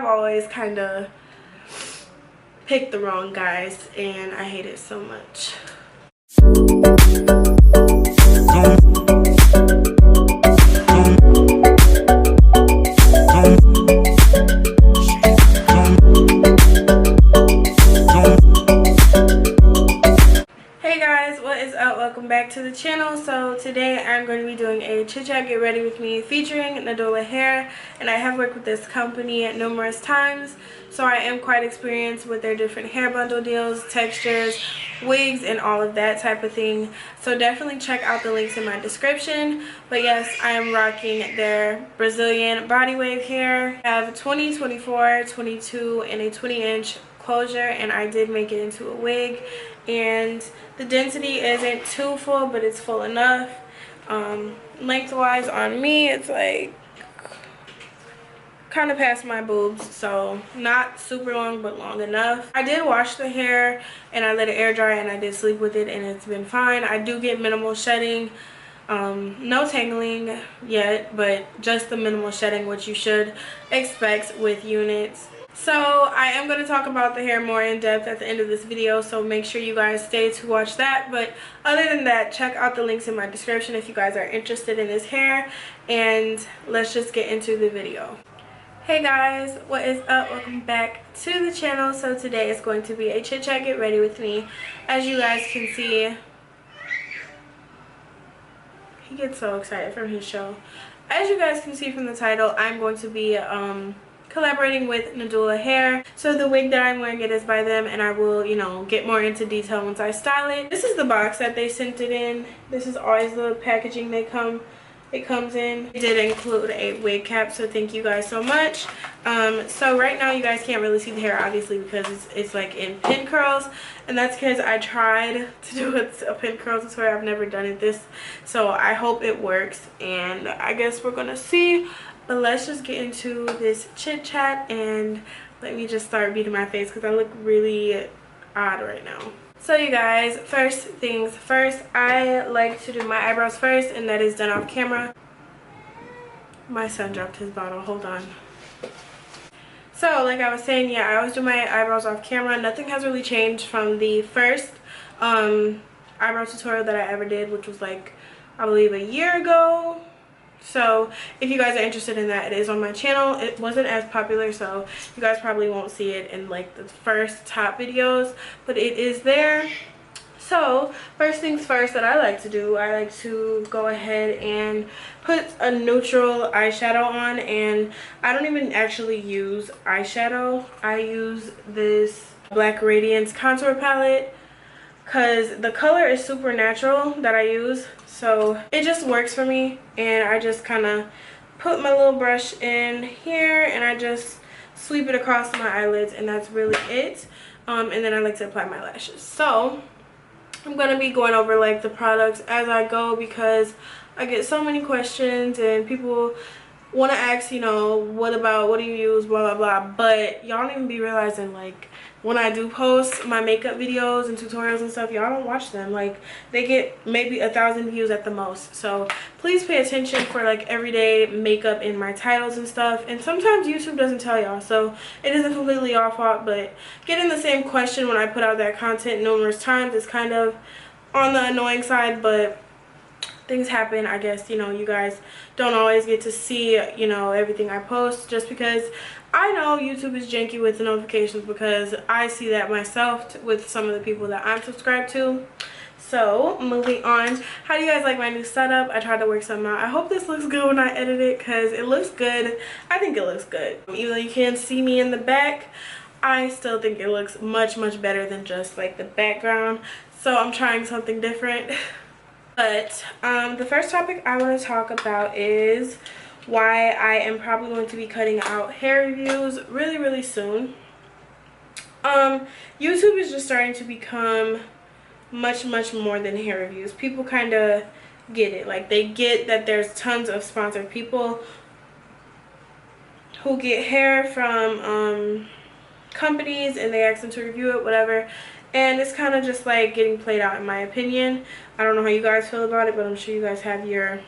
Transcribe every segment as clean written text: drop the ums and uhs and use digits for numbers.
I've always kind of picked the wrong guys, and I hate it so much. Welcome back to the channel. So today I'm going to be doing a chit chat get ready with me featuring Nadula hair, and I have worked with this company numerous times, so I am quite experienced with their different hair bundle deals, textures, wigs, and all of that type of thing. So definitely check out the links in my description. But yes, I am rocking their Brazilian body wave hair. I have 20, 24, 22, and a 20-inch closure, and I did make it into a wig, and the density isn't too full, but it's full enough. Lengthwise on me, it's like kind of past my boobs, so not super long but long enough. I did wash the hair and I let it air dry, and I did sleep with it, and it's been fine. I do get minimal shedding, no tangling yet, but just the minimal shedding, which you should expect with units. So I am going to talk about the hair more in depth at the end of this video, so make sure you guys stay to watch that. But other than that, check out the links in my description if you guys are interested in this hair, and let's just get into the video. Hey guys, what is up? Welcome back to the channel. So today is going to be a chit chat get ready with me. As you guys can see, he gets so excited from his show. As you guys can see from the title, I'm going to be collaborating with Nadula hair. So the wig that I'm wearing, it is by them, and I will, you know, get more into detail once I style it. This is the box that they sent it in. This is always the packaging it comes in. It did include a wig cap, so thank you guys so much. So right now you guys can't really see the hair, obviously, because it's like in pin curls, and that's because I tried to do a pin curl tutorial. I've never done it this, so I hope it works, and I guess we're gonna see. But let's just get into this chit chat, and let me just start beating my face because I look really odd right now. So you guys, first things first, I like to do my eyebrows first, and that is done off camera. My son dropped his bottle, hold on. So like I was saying, yeah, I always do my eyebrows off camera. Nothing has really changed from the first eyebrow tutorial that I ever did, which was like, I believe, a year ago. So if you guys are interested in that, it is on my channel. It wasn't as popular, so you guys probably won't see it in like the first top videos, but it is there. So first things first that I like to do, I like to go ahead and put a neutral eyeshadow on, and I don't even actually use eyeshadow. I use this Black Radiance contour palette because the color is super natural that I use, so it just works for me. And I just kind of put my little brush in here, and I just sweep it across my eyelids, and that's really it. And then I like to apply my lashes. So I'm going to be going over like the products as I go, because I get so many questions and people want to ask, you know, what do you use, blah blah blah, but y'all don't even be realizing, like, when I do post my makeup videos and tutorials and stuff, y'all don't watch them. Like, they get maybe 1,000 views at the most. So please pay attention for like everyday makeup in my titles and stuff. And sometimes YouTube doesn't tell y'all, so it isn't completely y'all fault, but getting the same question when I put out that content numerous times is kind of on the annoying side, but things happen. I guess, you know, you guys don't always get to see, you know, everything I post, just because I know YouTube is janky with the notifications, because I see that myself with some of the people that I'm subscribed to. So moving on, how do you guys like my new setup? I tried to work something out. I hope this looks good when I edit it, because it looks good. I think it looks good. Even though you can't see me in the back, I still think it looks much better than just like the background. So I'm trying something different. But the first topic I want to talk about is why I am probably going to be cutting out hair reviews really soon. YouTube is just starting to become much more than hair reviews. People kind of get it. Like, they get that there's tons of sponsored people who get hair from companies, and they ask them to review it, whatever. And it's kind of just like getting played out, in my opinion. I don't know how you guys feel about it, but I'm sure you guys have your,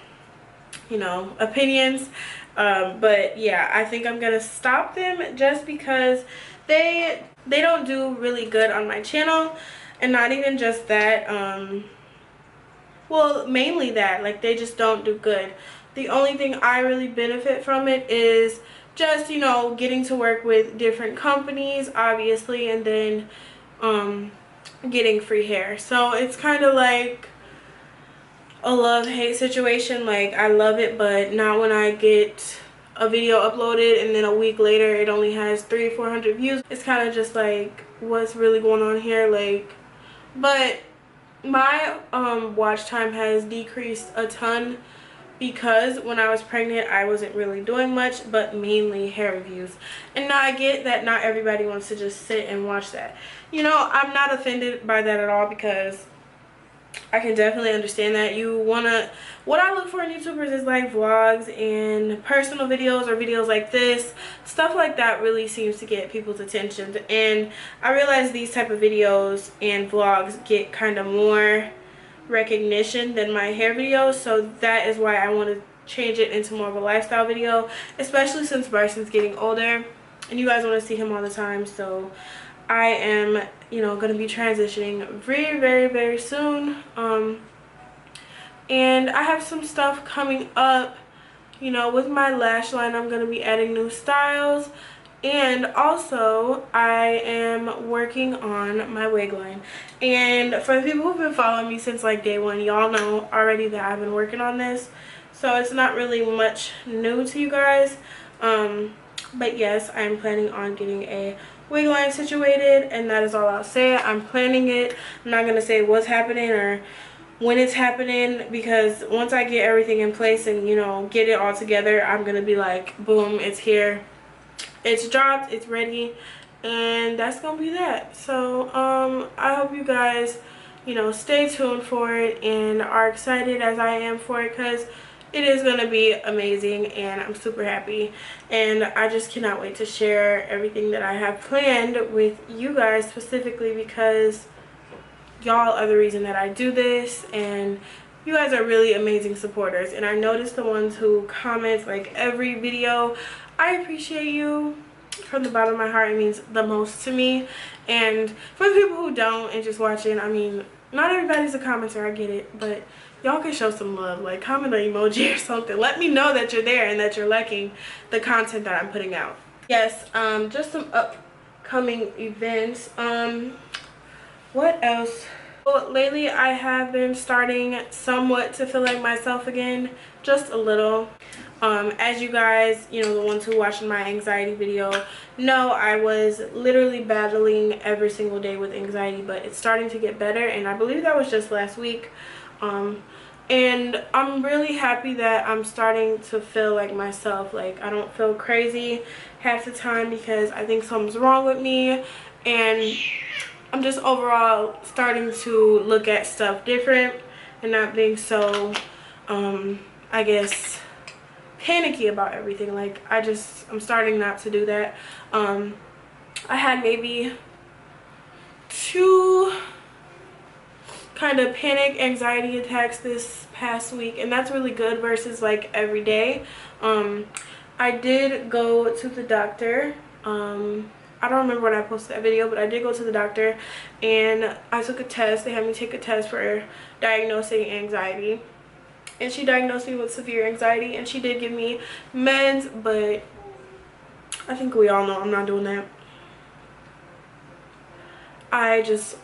you know, opinions. But yeah, I think I'm gonna stop them just because they don't do really good on my channel. And not even just that, well, mainly that, like, they just don't do good. The only thing I really benefit from it is just, you know, getting to work with different companies, obviously, and then getting free hair. So it's kind of like a love-hate situation. Like, I love it, but not when I get a video uploaded and then a week later it only has 300-400 views. It's kind of just like, what's really going on here? Like, but my watch time has decreased a ton because when I was pregnant I wasn't really doing much but mainly hair reviews. And now I get that not everybody wants to just sit and watch that. You know, I'm not offended by that at all, because I can definitely understand that you wanna, what I look for in YouTubers is like vlogs and personal videos or videos like this. Stuff like that really seems to get people's attention, and I realize these type of videos and vlogs get kind of more recognition than my hair videos, so that is why I want to change it into more of a lifestyle video, especially since Bryson's getting older and you guys want to see him all the time. So I am, you know, going to be transitioning very soon, and I have some stuff coming up, you know, with my lash line. I'm going to be adding new styles, and also I am working on my wig line. And for the people who've been following me since like day one, y'all know already that I've been working on this, so it's not really much new to you guys. But yes, I'm planning on getting a wig line situated, and that is all I'll say. I'm planning it. I'm not gonna say what's happening or when it's happening, because once I get everything in place and, you know, get it all together, I'm gonna be like, boom, it's here, it's dropped, it's ready, and that's gonna be that. So I hope you guys, you know, stay tuned for it and are excited as I am for it, because it is going to be amazing and I'm super happy, and I just cannot wait to share everything that I have planned with you guys, specifically because y'all are the reason that I do this, and you guys are really amazing supporters. And I noticed the ones who comment like every video. I appreciate you from the bottom of my heart. It means the most to me. And for the people who don't and just watching, I mean, not everybody's a commenter, I get it, but y'all can show some love, like comment an emoji or something. Let me know that you're there and that you're liking the content that I'm putting out. Yes, just some upcoming events. What else? Well, lately I have been starting somewhat to feel like myself again, just a little. As you guys, you know, the ones who watched my anxiety video know, I was literally battling every single day with anxiety, but it's starting to get better, and I believe that was just last week. And I'm really happy that I'm starting to feel like myself. Like, I don't feel crazy half the time because I think something's wrong with me, and I'm just overall starting to look at stuff different and not being so I guess panicky about everything. Like, I'm starting not to do that. I had maybe 2 kind of panic anxiety attacks this past week, and that's really good versus like every day. I did go to the doctor. I don't remember when I posted that video, but I did go to the doctor and I took a test. They had me take a test for diagnosing anxiety, and she diagnosed me with severe anxiety, and she did give me meds, but I think we all know I'm not doing that. I just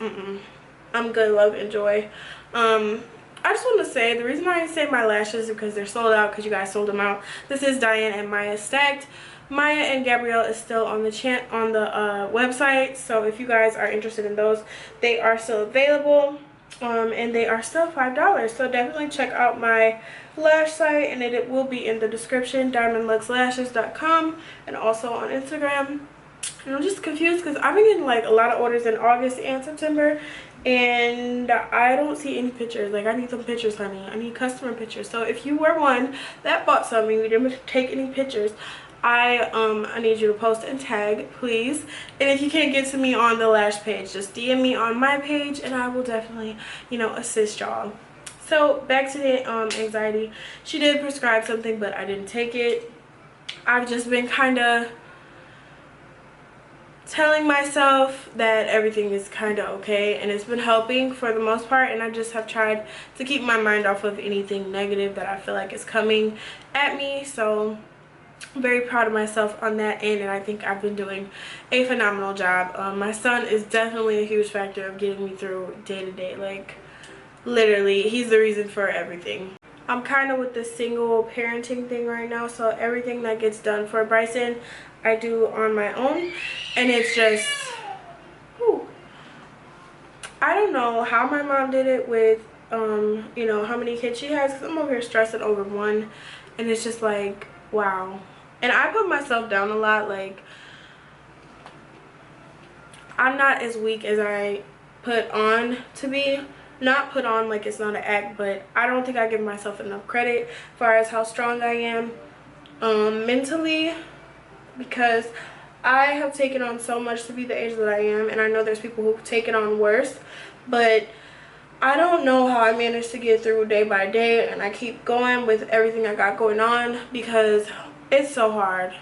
I'm good, love, enjoy. I just want to say, the reason I didn't say my lashes is because they're sold out, because you guys sold them out. This is Diane and Maya stacked. Maya and Gabrielle is still on the website, so if you guys are interested in those, they are still available, and they are still $5. So definitely check out my lash site, and it will be in the description, diamondluxlashes.com, and also on Instagram. And I'm just confused because I've been getting like a lot of orders in August and September, and I don't see any pictures. Like, I need some pictures, honey. I need customer pictures. So if you were one that bought something, you didn't take any pictures, I need you to post and tag, please. And if you can't get to me on the lash page, just DM me on my page and I will definitely, you know, assist y'all. So back to the anxiety. She did prescribe something, but I didn't take it. I've just been kind of telling myself that everything is kind of okay, and it's been helping for the most part. And I just have tried to keep my mind off of anything negative that I feel like is coming at me. So I'm very proud of myself on that end, and I think I've been doing a phenomenal job. My son is definitely a huge factor of getting me through day to day. Like, literally, he's the reason for everything. I'm kind of with the single parenting thing right now, so everything that gets done for Bryson I do on my own, and it's just, whew, I don't know how my mom did it with you know, how many kids she has, because I'm over here stressing over one, and it's just like, wow. And I put myself down a lot. Like, I'm not as weak as I put on to be. Not put on like it's not an act, but I don't think I give myself enough credit as far as how strong I am mentally, because I have taken on so much to be the age that I am, and I know there's people who take it on worse, but I don't know how I managed to get through day by day, and I keep going with everything I got going on because it's so hard.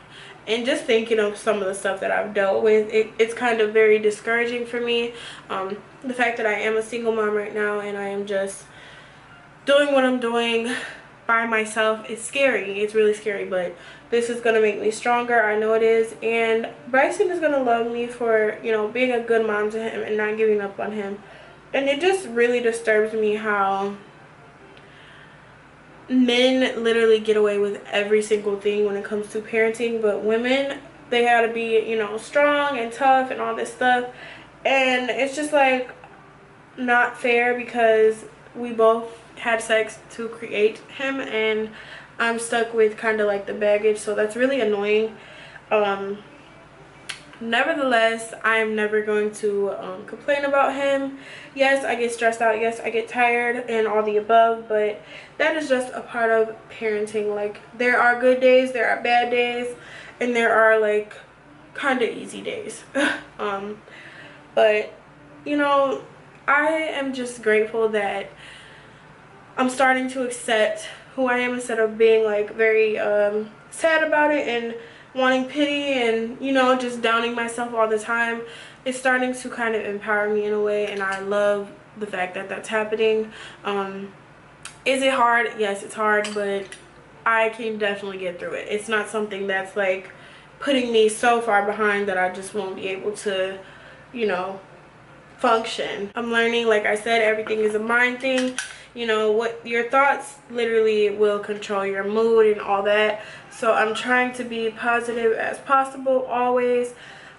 And just thinking of some of the stuff that I've dealt with, it's kind of very discouraging for me. The fact that I am a single mom right now and I am just doing what I'm doing by myself, it's scary. It's really scary, but this is going to make me stronger. I know it is. And Bryson is going to love me for, you know, being a good mom to him and not giving up on him. And it just really disturbs me how men literally get away with every single thing when it comes to parenting, but women, they gotta be, you know, strong and tough and all this stuff. And it's just like not fair, because we both had sex to create him, and I'm stuck with kind of like the baggage, so that's really annoying. Nevertheless, I am never going to complain about him. Yes, I get stressed out. Yes, I get tired and all the above, but that is just a part of parenting. Like, there are good days, there are bad days, and there are like kind of easy days. But you know, I am just grateful that I'm starting to accept who I am instead of being like very sad about it and wanting pity and, you know, just downing myself all the time. It's starting to kind of empower me in a way, and I love the fact that that's happening. Is it hard? Yes, it's hard, but I can definitely get through it. It's not something that's like putting me so far behind that I just won't be able to, you know, function. I'm learning, like I said, everything is a mind thing. You know, what your thoughts literally will control your mood and all that. So I'm trying to be positive as possible always.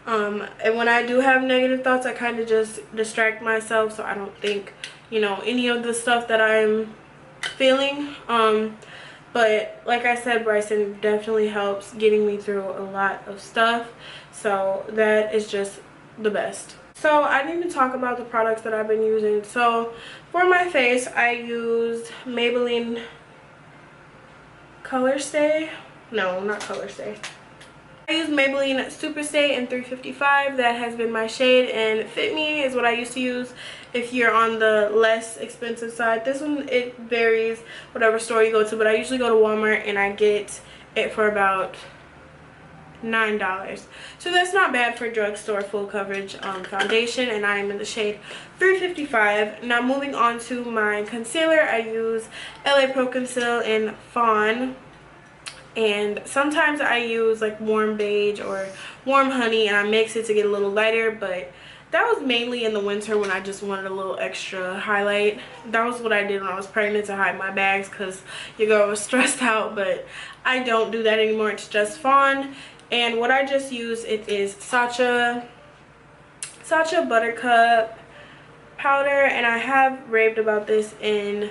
And when I do have negative thoughts, I kind of just distract myself so I don't think, you know, any of the stuff that I'm feeling. But like I said, Bryson definitely helps getting me through a lot of stuff. So that is just the best. So I need to talk about the products that I've been using. So for my face, I used Maybelline Color Stay. No, not Color Stay. I use Maybelline Super Stay in 355. That has been my shade, and Fit Me is what I used to use if you're on the less expensive side. This one, it varies whatever store you go to, but I usually go to Walmart and I get it for about $9. So that's not bad for drugstore full coverage foundation, and I am in the shade 355. Now moving on to my concealer, I use LA Pro Conceal in Fawn, and sometimes I use like warm beige or warm honey, and I mix it to get a little lighter, but that was mainly in the winter when I just wanted a little extra highlight. That was what I did when I was pregnant to hide my bags, because your girl was stressed out, but I don't do that anymore. It's just Fawn. And what I just used, it is Sacha Buttercup powder, and I have raved about this in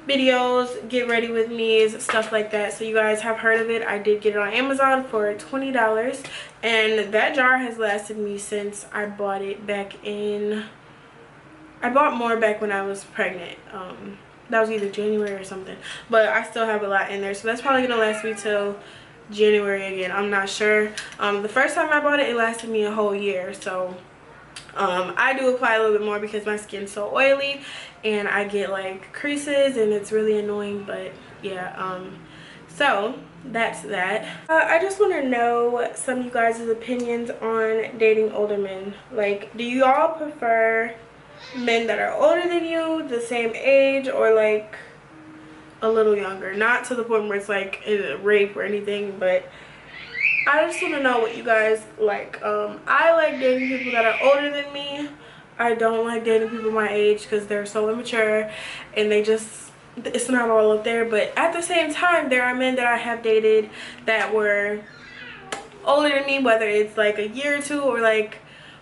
videos, get ready with me's, stuff like that, so you guys have heard of it. I did get it on Amazon for $20, and that jar has lasted me since I bought it back in, I bought more back when I was pregnant. That was either January or something, but I still have a lot in there, so that's probably gonna last me till January again. I'm not sure. The first time I bought it, it lasted me a whole year. So I do apply a little bit more because my skin's so oily and I get like creases and it's really annoying. But yeah, so that's that. I just want to know some of you guys' opinions on dating older men. Like, do you all prefer men that are older than you, the same age, or like a little younger? Not to the point where it's like a rape or anything, but I just want to know what you guys like. I like dating people that are older than me. I don't like dating people my age because they're so immature and they just, it's not all up there. But at the same time, there are men that I have dated that were older than me, whether it's like a year or two or like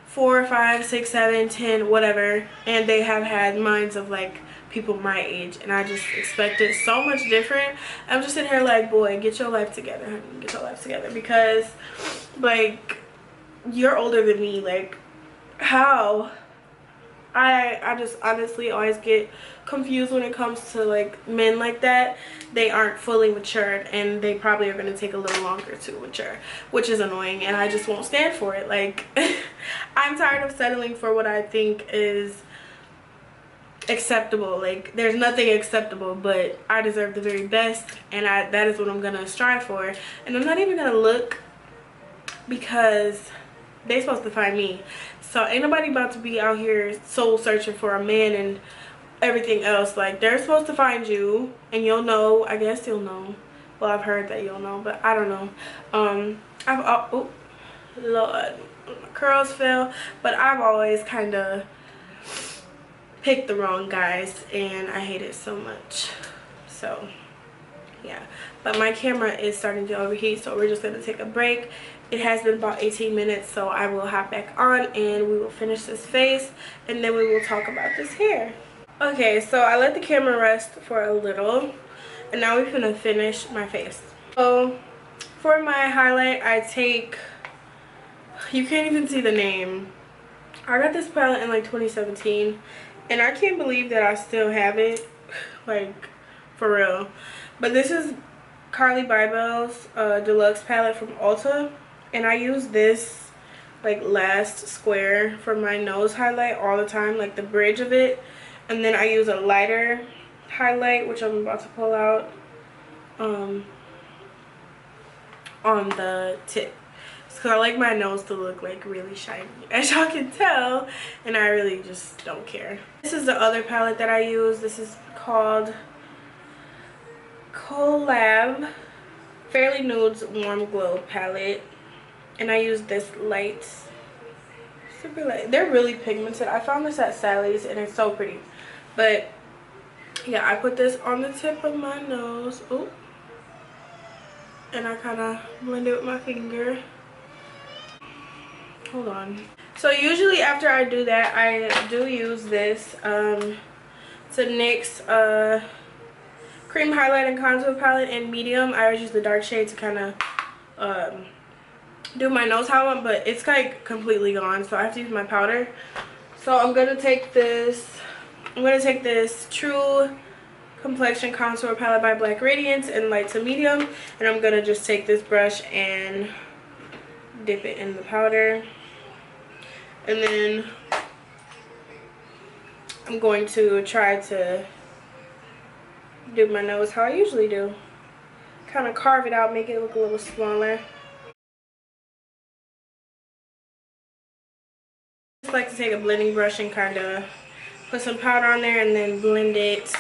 4, 5, 6, 7, 10, whatever, and they have had minds of like people my age, and I just expected so much different. I'm just sitting here like, boy, get your life together, honey, get your life together, because like you're older than me. Like, how? I just honestly always get confused when it comes to like men like that. They aren't fully matured, and they probably are going to take a little longer to mature, which is annoying, and I just won't stand for it. Like, I'm tired of settling for what I think is acceptable. Like, there's nothing acceptable, but I deserve the very best, and that is what I'm going to strive for. And I'm not even going to look, because they supposed to find me. So ain't nobody about to be out here soul searching for a man and everything else. Like, they're supposed to find you, and you'll know. I guess you'll know. Well, I've heard that you'll know, but I don't know. Oh Lord, my curls fell. But I've always kind of picked the wrong guys, and I hate it so much. So yeah, but my camera is starting to overheat, so we're just gonna take a break. It has been about 18 minutes, so I will hop back on and we will finish this face, and then we will talk about this hair. Okay, so I let the camera rest for a little, and now we're gonna finish my face. So for my highlight, I take, you can't even see the name. I got this palette in like 2017, and I can't believe that I still have it, like, for real. But this is Carly Bybel's deluxe palette from Ulta, and I use this like last square for my nose highlight all the time, like the bridge of it, and then I use a lighter highlight, which I'm about to pull out, on the tip. So I like my nose to look like really shiny, as y'all can tell, and I really just don't care. This is the other palette that I use. This is called Collab Fairly Nudes Warm Glow palette, and I use this light, super light. They're really pigmented. I found this at Sally's, and it's so pretty. But yeah, I put this on the tip of my nose. Oh, and I kind of blend it with my finger. Hold on. So usually after I do that, I do use this to NYX cream highlight and contour palette in medium. I always use the dark shade to kind of do my nose how I want, but it's like completely gone, so I have to use my powder. So I'm gonna take this True Complexion Contour Palette by Black Radiance in light to medium, and I'm gonna just take this brush and dip it in the powder, and then I'm going to try to do my nose how I usually do. Kind of carve it out, make it look a little smaller. I just like to take a blending brush and kind of put some powder on there and then blend it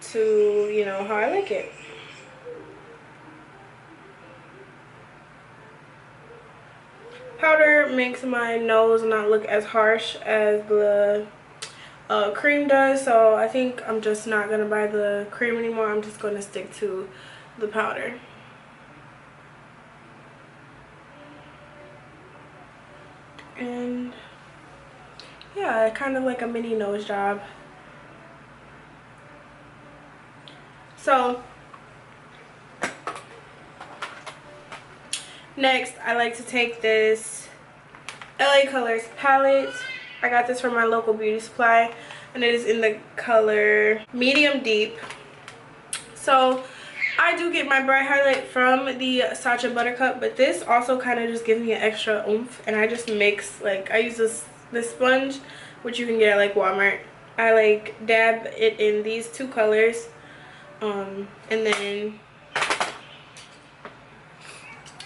to, you know, how I like it. Powder makes my nose not look as harsh as the cream does, so I think I'm just not gonna buy the cream anymore. I'm just gonna stick to the powder. And yeah, kind of like a mini nose job. So next, I like to take this LA Colors palette. I got this from my local beauty supply, and it is in the color medium deep. So I do get my bright highlight from the Sacha Buttercup, but this also kind of just gives me an extra oomph, and I just mix, like, I use this sponge, which you can get at like Walmart. I like dab it in these two colors, and then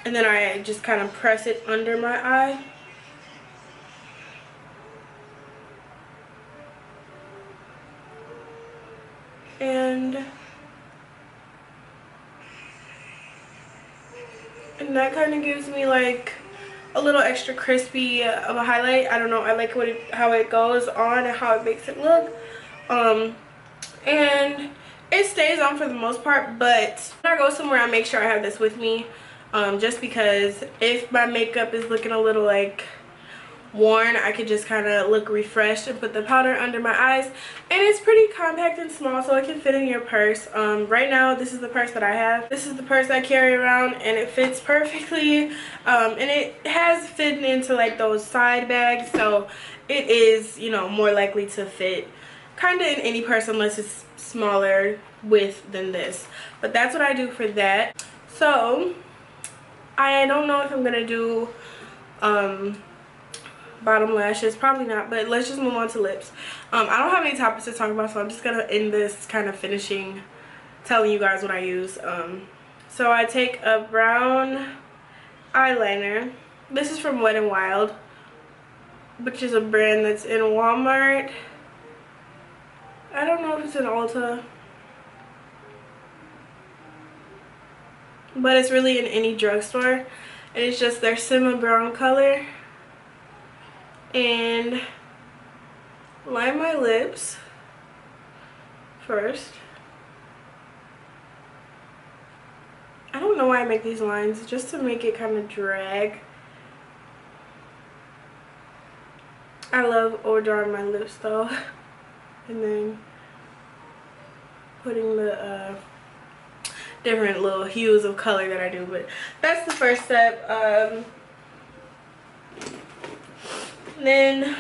And then I just kind of press it under my eye. And that kind of gives me like a little extra crispy of a highlight. I don't know, I like how it goes on and how it makes it look. And it stays on for the most part, but when I go somewhere I make sure I have this with me, just because if my makeup is looking a little like worn, I could just kind of look refreshed and put the powder under my eyes. And it's pretty compact and small, so it can fit in your purse. Right now this is the purse that I have. This is the purse I carry around, and it fits perfectly, and it has fitted into like those side bags, so it is, you know, more likely to fit kind of in any purse unless it's smaller width than this. But that's what I do for that. So I don't know if I'm gonna do bottom lashes, probably not, but let's just move on to lips. I don't have any topics to talk about, so I'm just gonna end this kind of finishing telling you guys what I use. So I take a brown eyeliner. This is from Wet n Wild, which is a brand that's in Walmart. I don't know if it's in Ulta, but it's really in any drugstore, and it's just their Simma brown color. And line my lips first. I don't know why I make these lines, just to make it kind of drag. I love overdrawing my lips though, and then putting the different little hues of color that I do. But that's the first step. Then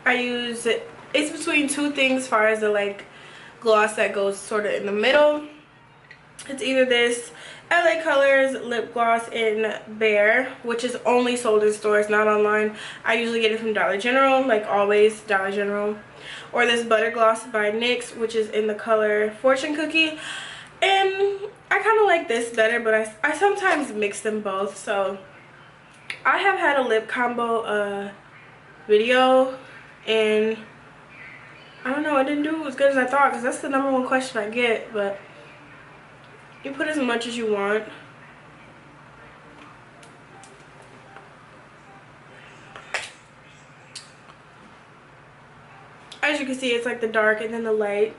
I use it's between two things as far as the like gloss that goes sort of in the middle. It's either this LA Colors lip gloss in Bare, which is only sold in stores, not online. I usually get it from Dollar General, like always Dollar General. Or this Butter Gloss by NYX, which is in the color Fortune Cookie. And I kind of like this better, but I sometimes mix them both. So I have had a lip combo video, and I don't know, it didn't do as good as I thought, because that's the #1 question I get. But you put as much as you want. As you can see, it's like the dark and then the light.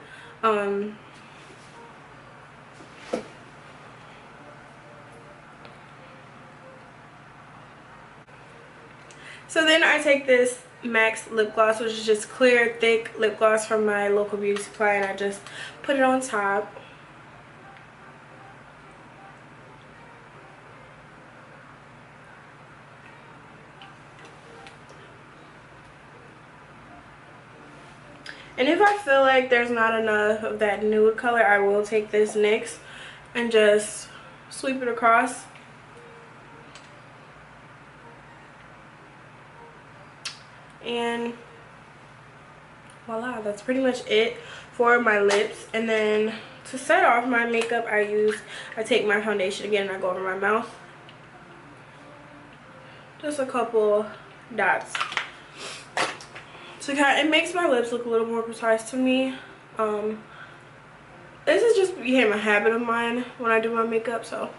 So then I take this MAC lip gloss, which is just clear, thick lip gloss from my local beauty supply, and I just put it on top. And if I feel like there's not enough of that nude color, I will take this NYX and just sweep it across. And voila, that's pretty much it for my lips. And then to set off my makeup, I take my foundation again and I go over my mouth. Just a couple dots. So it makes my lips look a little more precise to me. This has just became a habit of mine when I do my makeup, so.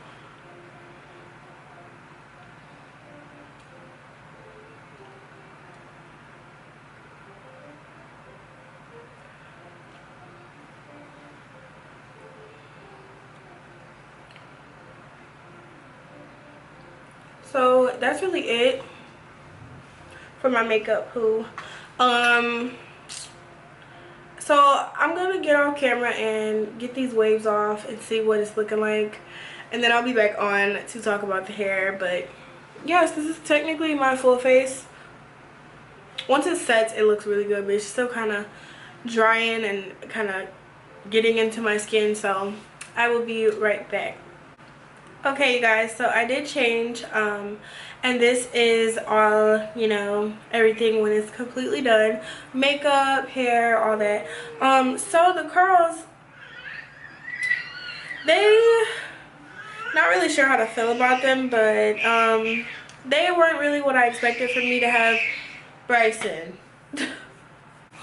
So that's really it for my makeup who. So I'm gonna get off camera and get these waves off and see what it's looking like, and then I'll be back on to talk about the hair. But yes, this is technically my full face. Once it sets, it looks really good, but it's still kind of drying and kind of getting into my skin, so I will be right back. Okay, you guys, so I did change, and this is all, you know, everything when it's completely done. Makeup, hair, all that. So the curls, they Not really sure how to feel about them, but they weren't really what I expected for me to have. Bryson. Let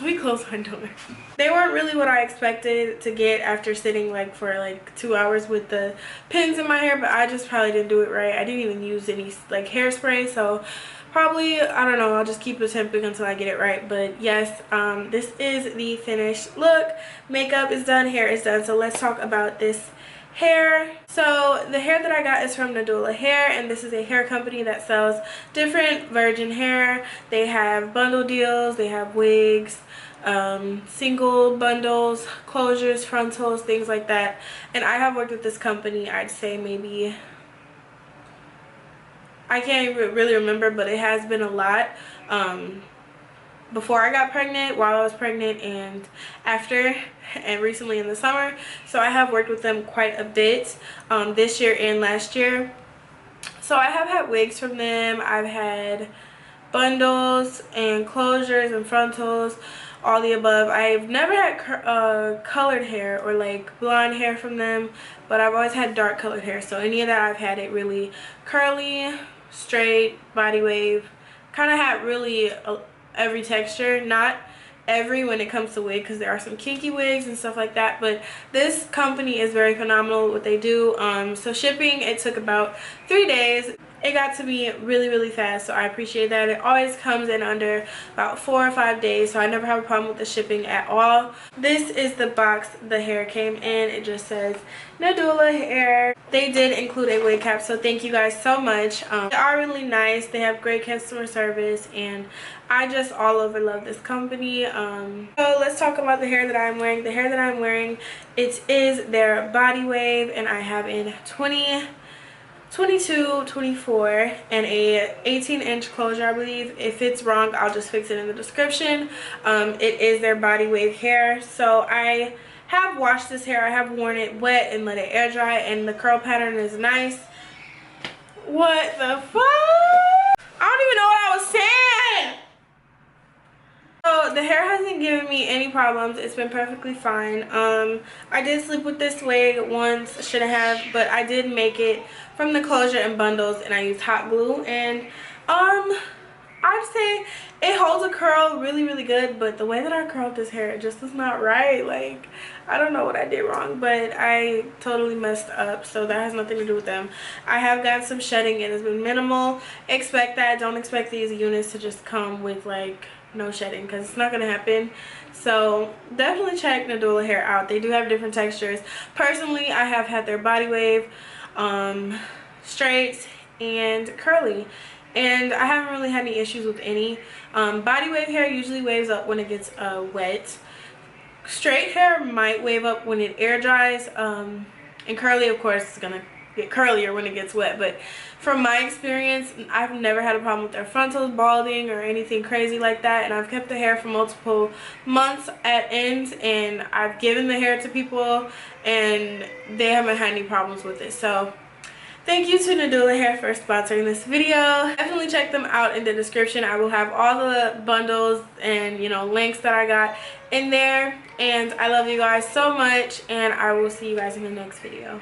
me close my door. They weren't really what I expected to get after sitting like for like 2 hours with the pins in my hair, but I just probably didn't do it right. I didn't even use any like hairspray, so probably, I don't know, I'll just keep attempting until I get it right. But yes, this is the finished look. Makeup is done, hair is done, so let's talk about this hair. So the hair that I got is from Nadula Hair, and this is a hair company that sells different virgin hair. They have bundle deals, they have wigs, single bundles, closures, frontals, things like that. And I have worked with this company, I'd say maybe, I can't even really remember, but it has been a lot. Before I got pregnant, while I was pregnant, and after, and recently in the summer. So I have worked with them quite a bit this year and last year. So I have had wigs from them, I've had bundles and closures and frontals, all the above. I've never had colored hair or like blonde hair from them, but I've always had dark colored hair. So any of that I've had it really curly, straight, body wave, kind of had really every texture. Not every when it comes to wig, because there are some kinky wigs and stuff like that, but this company is very phenomenal at what they do. So shipping, it took about 3 days. It got to me really fast, so I appreciate that. It always comes in under about 4 or 5 days, so I never have a problem with the shipping at all. This is the box the hair came in. It just says Nadula Hair. They did include a wig cap, so thank you guys so much. They are really nice. They have great customer service, and I just all over love this company. So let's talk about the hair that I'm wearing. The hair that I'm wearing, it is their body wave, and I have in 20, 22, 24, and a 18-inch closure, I believe. If it's wrong, I'll just fix it in the description. It is their body wave hair. So I have washed this hair. I have worn it wet and let it air dry, and the curl pattern is nice. What the fuck? I don't even know what I was saying. So the hair hasn't given me any problems. It's been perfectly fine. I did sleep with this wig once, shouldn't have, but I did make it from the closure and bundles, and I used hot glue, and I'd say it holds a curl really good, but the way that I curled this hair, it just is not right. Like, I don't know what I did wrong, but I totally messed up, so that has nothing to do with them. I have gotten some shedding, and it's been minimal. Expect that. Don't expect these units to just come with like no shedding, because it's not gonna happen. So definitely check Nadula Hair out. They do have different textures. Personally, I have had their body wave, straight, and curly, and I haven't really had any issues with any. Body wave hair usually waves up when it gets wet. Straight hair might wave up when it air dries, and curly, of course, is gonna get curlier when it gets wet. But from my experience, I've never had a problem with their frontals balding or anything crazy like that, and I've kept the hair for multiple months at ends, and I've given the hair to people and they haven't had any problems with it. So thank you to Nadula Hair for sponsoring this video. Definitely check them out in the description. I will have all the bundles and, you know, links that I got in there. And I love you guys so much, and I will see you guys in the next video.